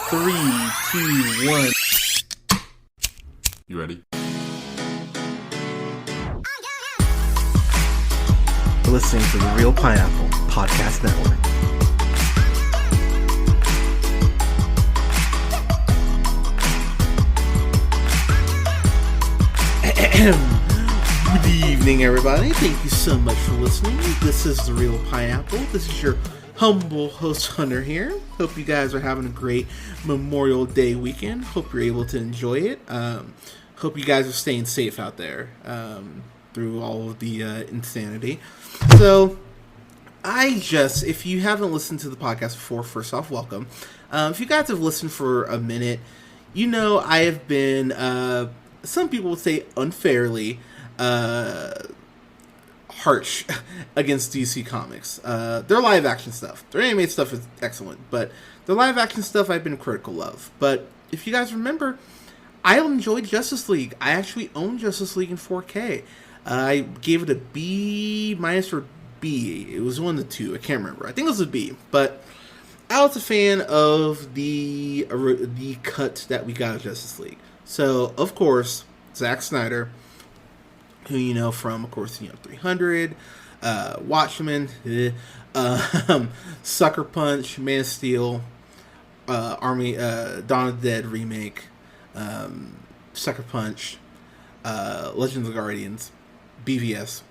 Three, two, one. You ready? You're listening to the Real Pineapple Podcast Network. Good evening, everybody. Thank you so much for listening. This is the Real Pineapple. This is your humble host, Hunter, here. Hope you guys are having a great Memorial Day weekend. Hope you're able to enjoy it. Hope you guys are staying safe out there through all of the insanity. So, if you haven't listened to the podcast before, first off, welcome. If you guys have listened for a minute, you know I have been, some people would say unfairly, harsh against DC Comics. Their live action stuff. Their animated stuff is excellent, but their live action stuff I've been critical of. But if you guys remember, I enjoyed Justice League. I actually own Justice League in 4K. I gave it a B- or B. It was one of the two. I can't remember. I think it was a B. But I was a fan of the cut that we got of Justice League. So, of course, Zack Snyder, who you know from, of course, 300, Watchmen, Sucker Punch, Man of Steel, Dawn of the Dead remake, Sucker Punch, Legends of the Guardians, BVS.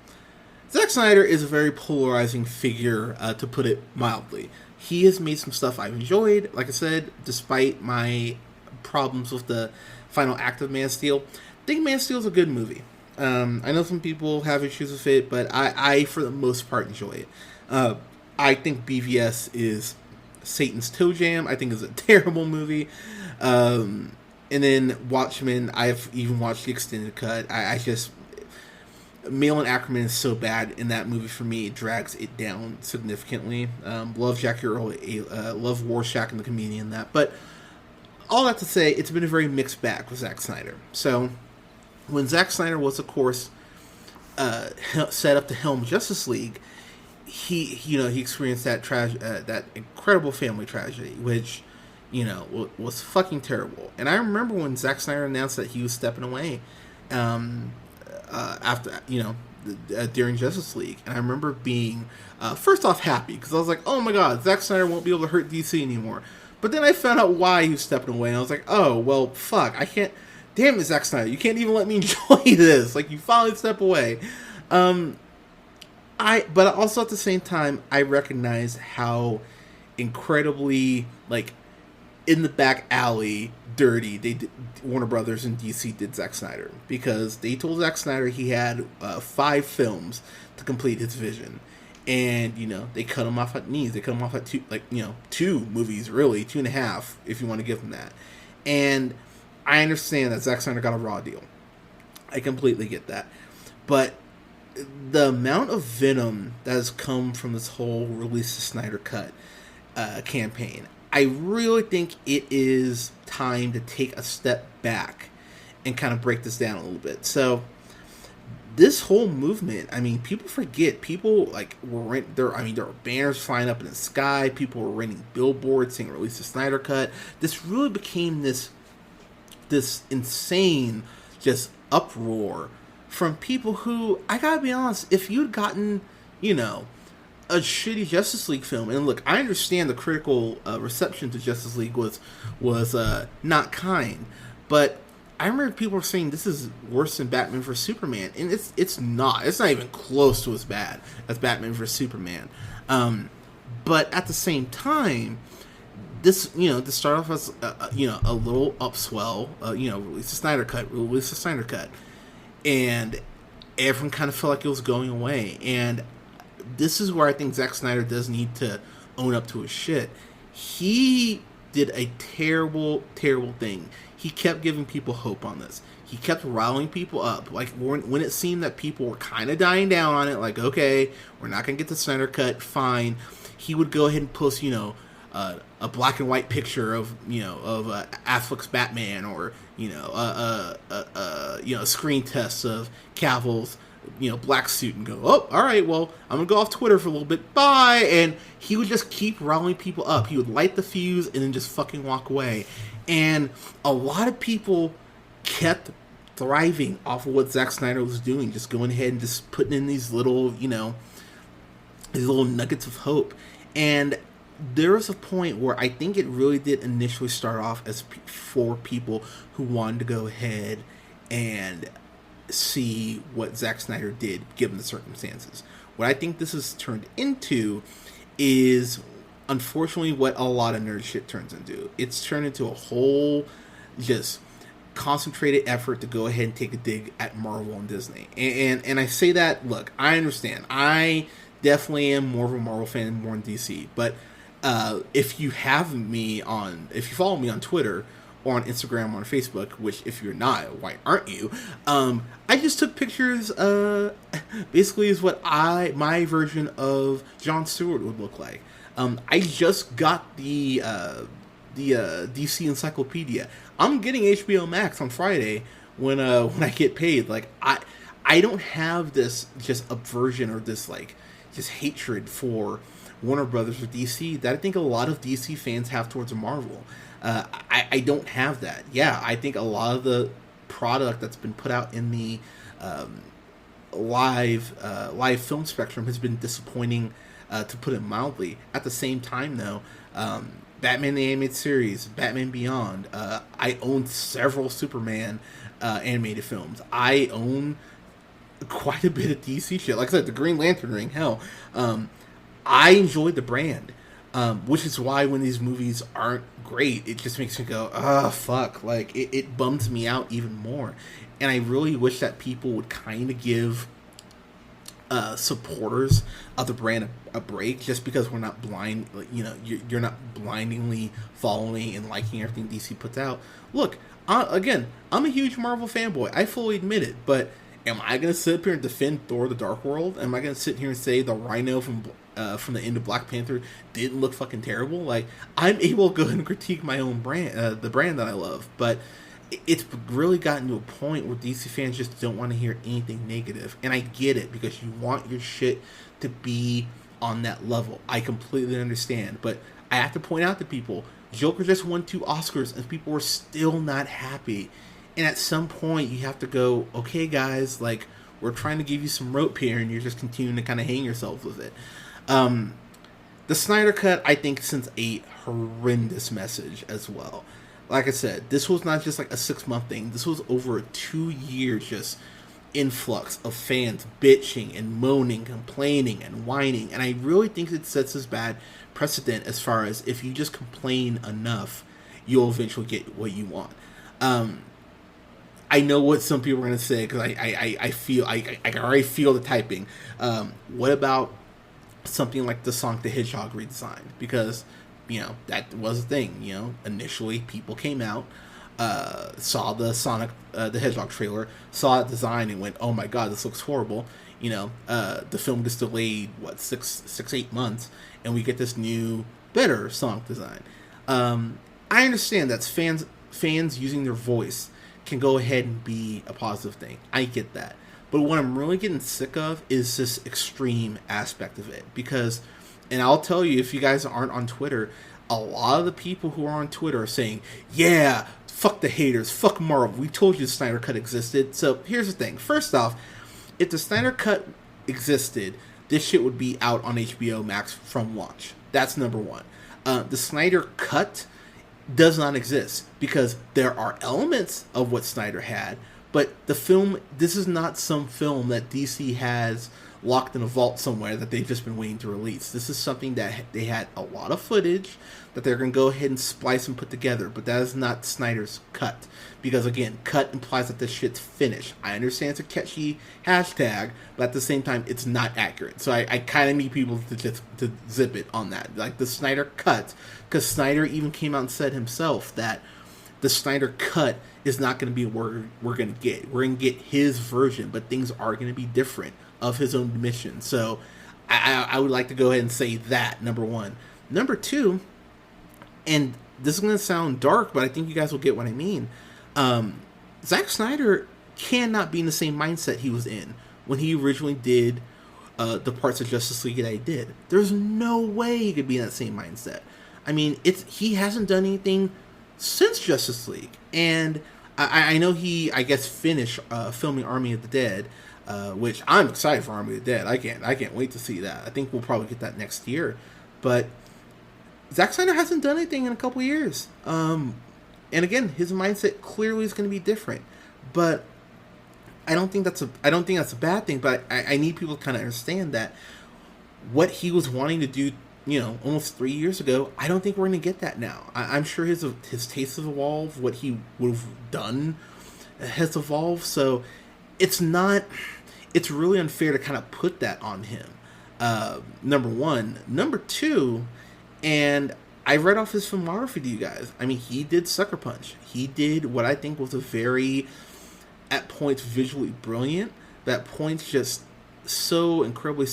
Zack Snyder is a very polarizing figure, to put it mildly. He has made some stuff I've enjoyed, like I said, despite my problems with the final act of Man of Steel. I think Man of Steel is a good movie. I know some people have issues with it, but I for the most part, enjoy it. I think BVS is Satan's toe jam. I think it's a terrible movie. And then Watchmen, I've even watched the extended cut. Malin Ackerman is so bad in that movie for me, it drags it down significantly. Love Jackie Earle, love Rorschach and the comedian in that. But all that to say, it's been a very mixed bag with Zack Snyder. So, when Zack Snyder was, of course, set up to helm Justice League, he experienced that incredible family tragedy, which, was fucking terrible. And I remember when Zack Snyder announced that he was stepping away, after, during Justice League. And I remember being, first off, happy, because I was like, oh my god, Zack Snyder won't be able to hurt DC anymore. But then I found out why he was stepping away, and I was like, oh, well, fuck, I can't, damn it, Zack Snyder, you can't even let me enjoy this. Like, you finally step away. But also at the same time, I recognize how incredibly, in the back alley, dirty Warner Brothers and DC did Zack Snyder. Because they told Zack Snyder he had 5 films to complete his vision. And, they cut him off at knees. They cut him off at 2 movies, really. 2.5, if you want to give him that. And I understand that Zack Snyder got a raw deal. I completely get that. But the amount of venom that has come from this whole release the Snyder Cut campaign, I really think it is time to take a step back and kind of break this down a little bit. So, this whole movement, people forget. People, there were banners flying up in the sky. People were renting billboards saying release the Snyder Cut. This really became this insane just uproar from people who, I gotta be honest, if you'd gotten, a shitty Justice League film, and look, I understand the critical reception to Justice League was not kind, but I remember people were saying this is worse than Batman vs Superman, and it's not even close to as bad as Batman vs Superman. But at the same time, this to start off as a little upswell, release the Snyder Cut, and everyone kind of felt like it was going away. And this is where I think Zack Snyder does need to own up to his shit. He did a terrible, terrible thing. He kept giving people hope on this. He kept riling people up. Like, when it seemed that people were kind of dying down on it, like, okay, we're not going to get the Snyder Cut, fine. He would go ahead and post, a black and white picture of Affleck's Batman, or a screen test of Cavill's black suit and go, oh, all right, well, I'm gonna go off Twitter for a little bit, bye. And he would just keep riling people up. He would light the fuse and then just fucking walk away. And a lot of people kept thriving off of what Zack Snyder was doing, just going ahead and just putting in these little, these little nuggets of hope. And there was a point where I think it really did initially start off as for people who wanted to go ahead and see what Zack Snyder did given the circumstances. What I think this has turned into is, unfortunately, what a lot of nerd shit turns into. It's turned into a whole just concentrated effort to go ahead and take a dig at Marvel and Disney. And I say that, look, I understand. I definitely am more of a Marvel fan than more than DC. But if you follow me on Twitter, or on Instagram, or on Facebook, which if you're not, why aren't you? I just took pictures, basically is what my version of Jon Stewart would look like. I just got the DC Encyclopedia. I'm getting HBO Max on Friday when I get paid. Like, I don't have this just aversion or this like just hatred for Warner Brothers or DC that I think a lot of DC fans have towards Marvel. I don't have that. Yeah, I think a lot of the product that's been put out in the live film spectrum has been disappointing, to put it mildly. At the same time, though, Batman the Animated Series, Batman Beyond, I own several Superman animated films. I own quite a bit of DC shit. Like I said, the Green Lantern ring, hell. I enjoy the brand. Which is why when these movies aren't great, it just makes me go, oh, fuck. Like, it bums me out even more. And I really wish that people would kind of give supporters of the brand a break, just because we're not blind, you're not blindingly following and liking everything DC puts out. Look, again, I'm a huge Marvel fanboy. I fully admit it. But am I going to sit up here and defend Thor the Dark World? Am I going to sit here and say the Rhino from the end of Black Panther didn't look fucking terrible? Like, I'm able to go and critique my own brand, the brand that I love, but it's really gotten to a point where DC fans just don't want to hear anything negative, and I get it, because you want your shit to be on that level. I completely understand, but I have to point out to people, Joker just won 2 Oscars, and people were still not happy, and at some point, you have to go, okay, guys, like, we're trying to give you some rope here, and you're just continuing to kind of hang yourself with it. The Snyder Cut, I think, sends a horrendous message as well. Like I said, this was not just like a 6-month thing. This was over a 2-year just influx of fans bitching and moaning, complaining and whining. And I really think it sets this bad precedent as far as if you just complain enough, you'll eventually get what you want. I know what some people are going to say, because I already feel the typing. What about something like the Sonic the Hedgehog redesign? Because, that was a thing. Initially people came out, saw the Sonic the Hedgehog trailer, saw that design, and went, oh my god, this looks horrible. The film gets delayed, 6-8 months, and we get this new, better Sonic design. I understand that's fans using their voice can go ahead and be a positive thing. I get that. But what I'm really getting sick of is this extreme aspect of it. Because, and I'll tell you, if you guys aren't on Twitter, a lot of the people who are on Twitter are saying, yeah, fuck the haters, fuck Marvel, we told you the Snyder Cut existed. So here's the thing. First off, if the Snyder Cut existed, this shit would be out on HBO Max from launch. That's number one. The Snyder Cut does not exist, because there are elements of what Snyder had, but the film, this is not some film that DC has locked in a vault somewhere that they've just been waiting to release. This is something that they had a lot of footage that they're going to go ahead and splice and put together, but that is not Snyder's cut. Because again, cut implies that this shit's finished. I understand it's a catchy hashtag, but at the same time, it's not accurate. So I kind of need people to zip it on that. Like the Snyder cut, because Snyder even came out and said himself that the Snyder cut is not going to be what we're going to get. We're going to get his version, but things are going to be different of his own mission. So I would like to go ahead and say that, number one. Number two, and this is going to sound dark, but I think you guys will get what I mean. Zack Snyder cannot be in the same mindset he was in when he originally did the parts of Justice League that he did. There's no way he could be in that same mindset. I mean, he hasn't done anything since Justice League, and I know he, I guess, finished filming Army of the Dead, which I'm excited for. Army of the Dead. I can't wait to see that. I think we'll probably get that next year, but Zack Snyder hasn't done anything in a couple years. And again, his mindset clearly is going to be different, but I don't think that's a bad thing. But I need people to kind of understand that what he was wanting to do, almost 3 years ago, I don't think we're going to get that now. I'm sure his tastes have evolved. What he would have done has evolved. So it's really unfair to kind of put that on him. Number one. Number two, and I read off his filmography to you guys. I mean, he did Sucker Punch. He did what I think was a very, at points, visually brilliant, but at points just so incredibly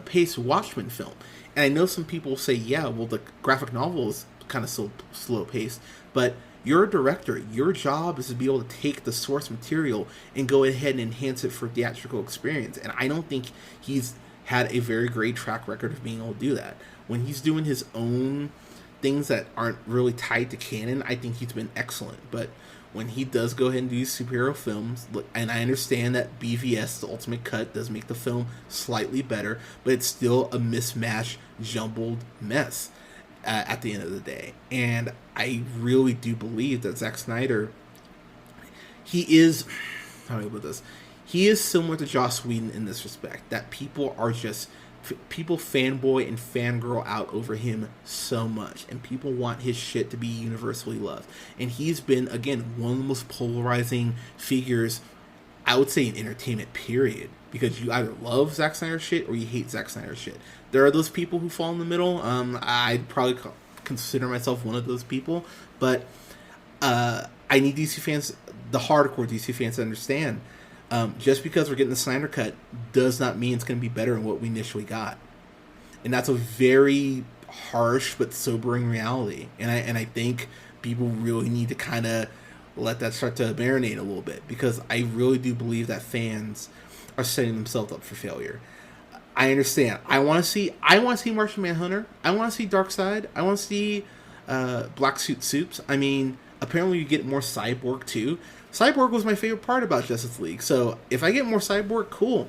paced Watchmen film. And I know some people say, yeah, well, the graphic novel is kind of slow paced, but you're a director. Your job is to be able to take the source material and go ahead and enhance it for theatrical experience. And I don't think he's had a very great track record of being able to do that. When he's doing his own things that aren't really tied to canon, I think he's been excellent. But when he does go ahead and do superhero films, and I understand that BVS, the Ultimate Cut, does make the film slightly better, but it's still a mismatched, jumbled mess at the end of the day. And I really do believe that Zack Snyder, he is similar to Joss Whedon in this respect, that people fanboy and fangirl out over him so much, and people want his shit to be universally loved. And he's been, again, one of the most polarizing figures, I would say, in entertainment, period. Because you either love Zack Snyder shit or you hate Zack Snyder shit. There are those people who fall in the middle. I'd probably consider myself one of those people. But I need DC fans, the hardcore DC fans, to understand. Just because we're getting the Snyder Cut does not mean it's going to be better than what we initially got. And that's a very harsh but sobering reality. And I think people really need to kind of let that start to marinate a little bit, because I really do believe that fans are setting themselves up for failure. I understand. I want to see Martian Manhunter. I want to see Darkseid. I want to see Black Suit Soups. I mean, apparently you get more Cyborg too. Cyborg was my favorite part about Justice League, so if I get more Cyborg, cool.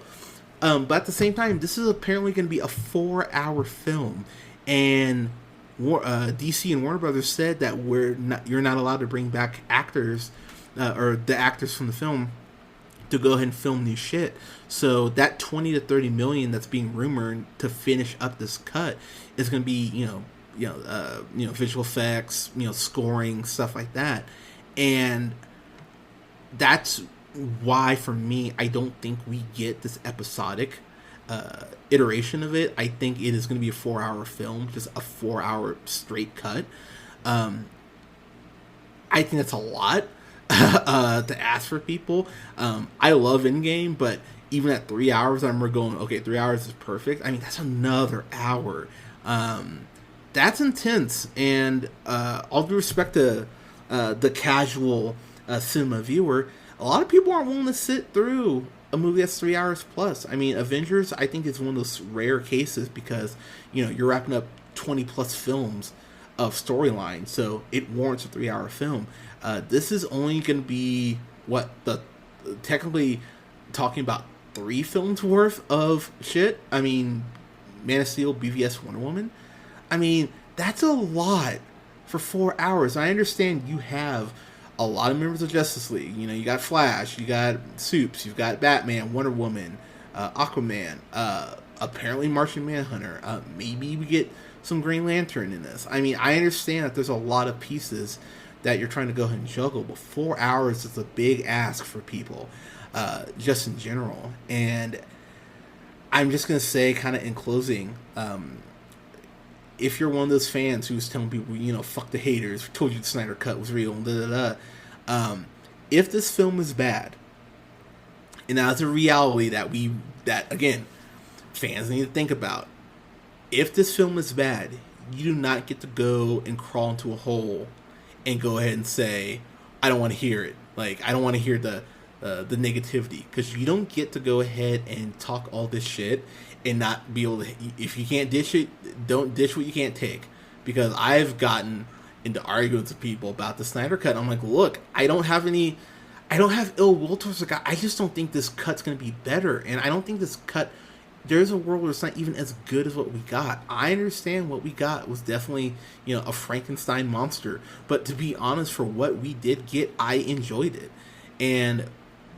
But at the same time, this is apparently going to be a 4-hour film, and DC and Warner Brothers said that you're not allowed to bring back actors or the actors from the film to go ahead and film new shit. So that 20 to 30 million that's being rumored to finish up this cut is going to be visual effects, scoring, stuff like that, and that's why, for me, I don't think we get this episodic iteration of it. I think it is going to be a 4-hour film, just a 4-hour straight cut. I think that's a lot to ask for people. I love Endgame, but even at 3 hours, I remember going, okay, 3 hours is perfect. I mean, that's another hour. That's intense, and all due respect to the casual cinema viewer, a lot of people aren't willing to sit through a movie that's 3 hours plus. I mean, Avengers, I think, is one of those rare cases because, you're wrapping up 20 plus films of storyline, so it warrants a 3-hour film. This is only going to be, technically talking about 3 films worth of shit. I mean, Man of Steel, BVS, Wonder Woman. I mean, that's a lot for 4 hours. I understand you have a lot of members of Justice League. You got Flash, you got Supes, you've got Batman, Wonder Woman, Aquaman, apparently Martian Manhunter. Maybe we get some Green Lantern in this. I mean, I understand that there's a lot of pieces that you're trying to go ahead and juggle, but 4 hours is a big ask for people, just in general. And I'm just going to say, kind of in closing, if you're one of those fans who's telling people, fuck the haters, told you the Snyder Cut was real, if this film is bad, and that's a reality that again, fans need to think about. If this film is bad, you do not get to go and crawl into a hole and go ahead and say, I don't want to hear it. Like, I don't want to hear the the negativity, because you don't get to go ahead and talk all this shit and not be able to. If you can't dish it, don't dish what you can't take. Because I've gotten into arguments with people about the Snyder Cut. I'm like, look, I don't have ill will towards the guy. I just don't think this cut's going to be better, and I don't think this cut. There's a world where it's not even as good as what we got. I understand what we got was definitely, a Frankenstein monster. But to be honest, for what we did get, I enjoyed it. And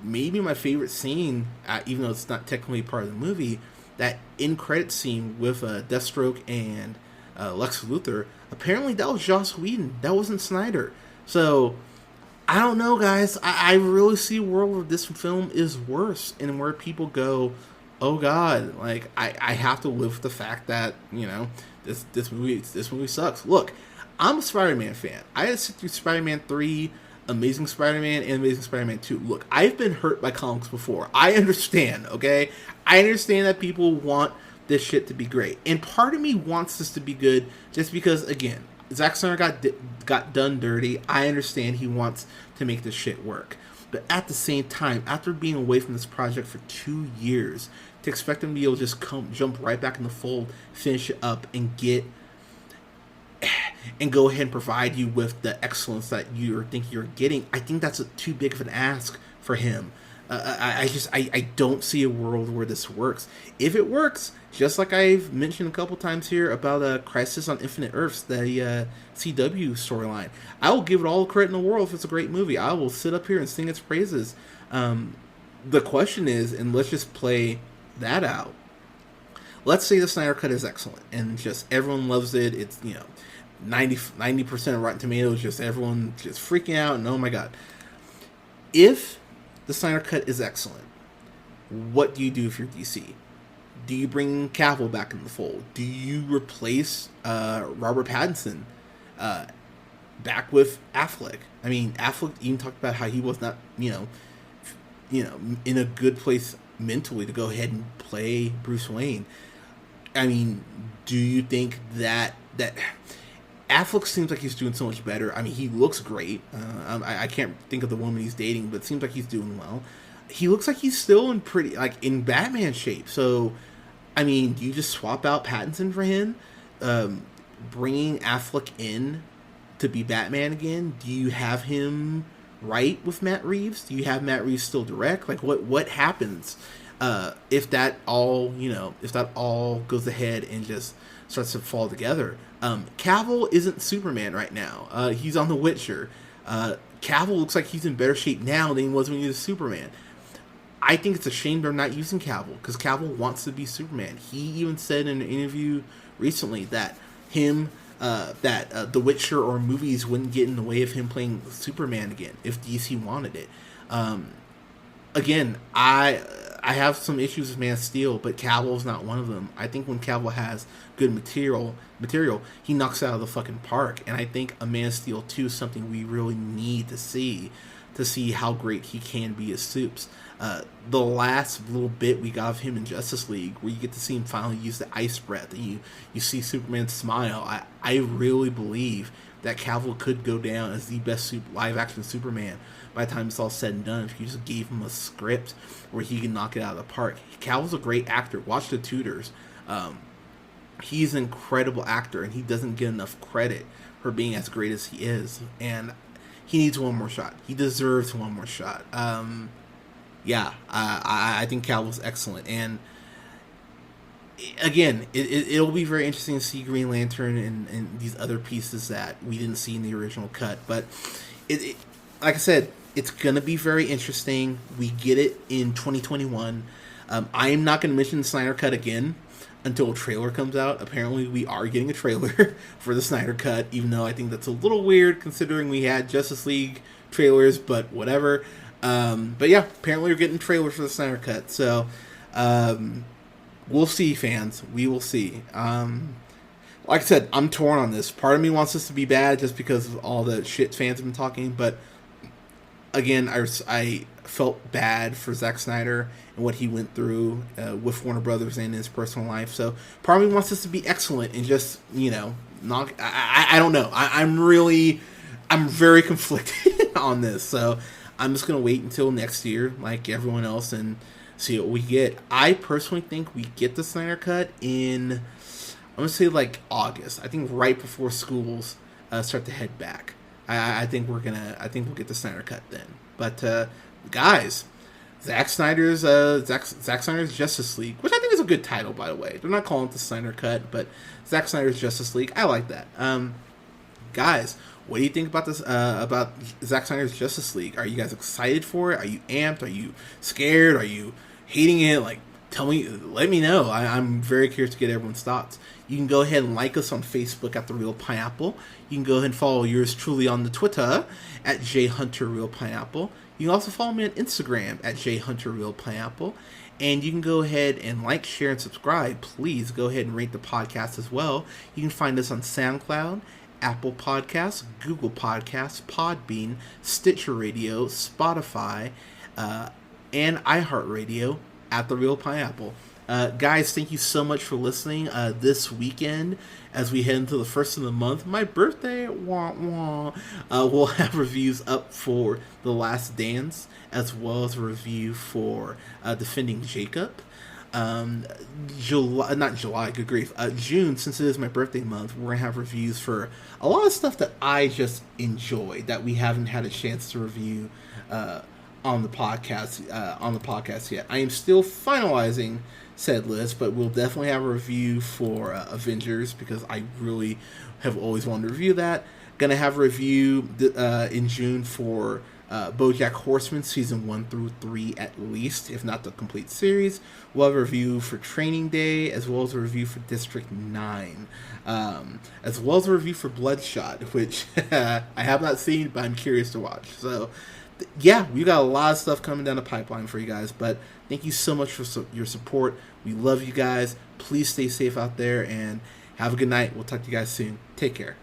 maybe my favorite scene, even though it's not technically part of the movie, that end credit scene with Deathstroke and Lex Luthor, apparently that was Joss Whedon. That wasn't Snyder. So, I don't know, guys. I really see a world where this film is worse and where people go, oh God, like I have to live with the fact that this movie sucks. Look, I'm a Spider-Man fan. I had to sit through Spider-Man 3, Amazing Spider-Man, and Amazing Spider-Man 2. Look, I've been hurt by comics before. I understand. Okay, I understand that people want this shit to be great, and part of me wants this to be good just because, again, Zack Snyder got done dirty. I understand he wants to make this shit work. But at the same time, after being away from this project for 2 years, to expect him to be able to just jump right back in the fold, finish it up, and go ahead and provide you with the excellence that you think you're getting, I think that's too big of an ask for him. I don't see a world where this works. If it works, just like I've mentioned a couple times here about Crisis on Infinite Earths, the CW storyline, I will give it all the credit in the world if it's a great movie. I will sit up here and sing its praises. The question is, and let's just play that out. Let's say the Snyder Cut is excellent and just everyone loves it. It's 90% of Rotten Tomatoes, just everyone just freaking out and oh my God. If the Snyder Cut is excellent, what do you do if you're DC? Do you bring Cavill back in the fold? Do you replace Robert Pattinson back with Affleck? I mean, Affleck even talked about how he was not, in a good place mentally to go ahead and play Bruce Wayne. I mean, do you think that Affleck seems like he's doing so much better? I mean, he looks great. I can't think of the woman he's dating, but it seems like he's doing well. He looks like he's still in Batman shape. So, I mean, do you just swap out Pattinson for him? Bringing Affleck in to be Batman again? Do you have him write with Matt Reeves? Do you have Matt Reeves still direct? Like, what happens if that all goes ahead and just starts to fall together? Cavill isn't Superman right now. He's on The Witcher. Cavill looks like he's in better shape now than he was when he was Superman. I think it's a shame they're not using Cavill, because Cavill wants to be Superman. He even said in an interview recently that The Witcher or movies wouldn't get in the way of him playing Superman again if DC wanted it. Again, I have some issues with Man of Steel, but Cavill's not one of them. I think when Cavill has good material, he knocks it out of the fucking park. And I think a Man of Steel 2 is something we really need to see how great he can be as Supes. The last little bit we got of him in Justice League, where you get to see him finally use the ice breath, and you see Superman smile. I really believe that Cavill could go down as the best live-action Superman by the time it's all said and done, if you just gave him a script where he can knock it out of the park. Cavill's a great actor. Watch The Tudors. He's an incredible actor, and he doesn't get enough credit for being as great as he is. And he needs one more shot. He deserves one more shot. I think Cavill's excellent. And again, it'll be very interesting to see Green Lantern and these other pieces that we didn't see in the original cut. But like I said, it's going to be very interesting. We get it in 2021. I am not going to mention the Snyder Cut again until a trailer comes out. Apparently, we are getting a trailer for the Snyder Cut, even though I think that's a little weird considering we had Justice League trailers, but whatever. But yeah, apparently we're getting trailers for the Snyder Cut. So, we'll see, fans. We will see. Like I said, I'm torn on this. Part of me wants this to be bad just because of all the shit fans have been talking, but again, I felt bad for Zack Snyder and what he went through with Warner Brothers and his personal life. So part of me wants this to be excellent and just, not. I don't know. I'm very conflicted on this. So I'm just gonna wait until next year, like everyone else, and see what we get. I personally think we get the Snyder Cut in, I'm gonna say like August. I think right before schools start to head back. I think we'll get the Snyder Cut then. But guys, Zack Snyder's Justice League, which I think is a good title, by the way. They're not calling it the Snyder Cut, but Zack Snyder's Justice League. I like that. Guys, what do you think about this? About Zack Snyder's Justice League? Are you guys excited for it? Are you amped? Are you scared? Are you hating it? Like, let me know. I'm very curious to get everyone's thoughts. You can go ahead and like us on Facebook at The Real Pineapple. You can go ahead and follow yours truly on the Twitter at JHunterRealPineapple. You can also follow me on Instagram at JHunterRealPineapple. And you can go ahead and like, share, and subscribe. Please go ahead and rate the podcast as well. You can find us on SoundCloud, Apple Podcasts, Google Podcasts, Podbean, Stitcher Radio, Spotify, and iHeartRadio at The Real Pineapple. Guys, thank you so much for listening this weekend as we head into the first of the month. My birthday, wah wah. We'll have reviews up for The Last Dance, as well as a review for Defending Jacob. June, since it is my birthday month, we're gonna have reviews for a lot of stuff that I just enjoy that we haven't had a chance to review on the podcast yet. I am still finalizing said list, but we'll definitely have a review for Avengers, because I really have always wanted to review that. Gonna have a review in June for BoJack Horseman season 1 through 3 at least, if not the complete series. We'll have a review for Training Day, as well as a review for District 9, as well as a review for Bloodshot, which I have not seen, but I'm curious to watch. So yeah, we got a lot of stuff coming down the pipeline for you guys, but thank you so much for your support. We love you guys. Please stay safe out there and have a good night. We'll talk to you guys soon. Take care.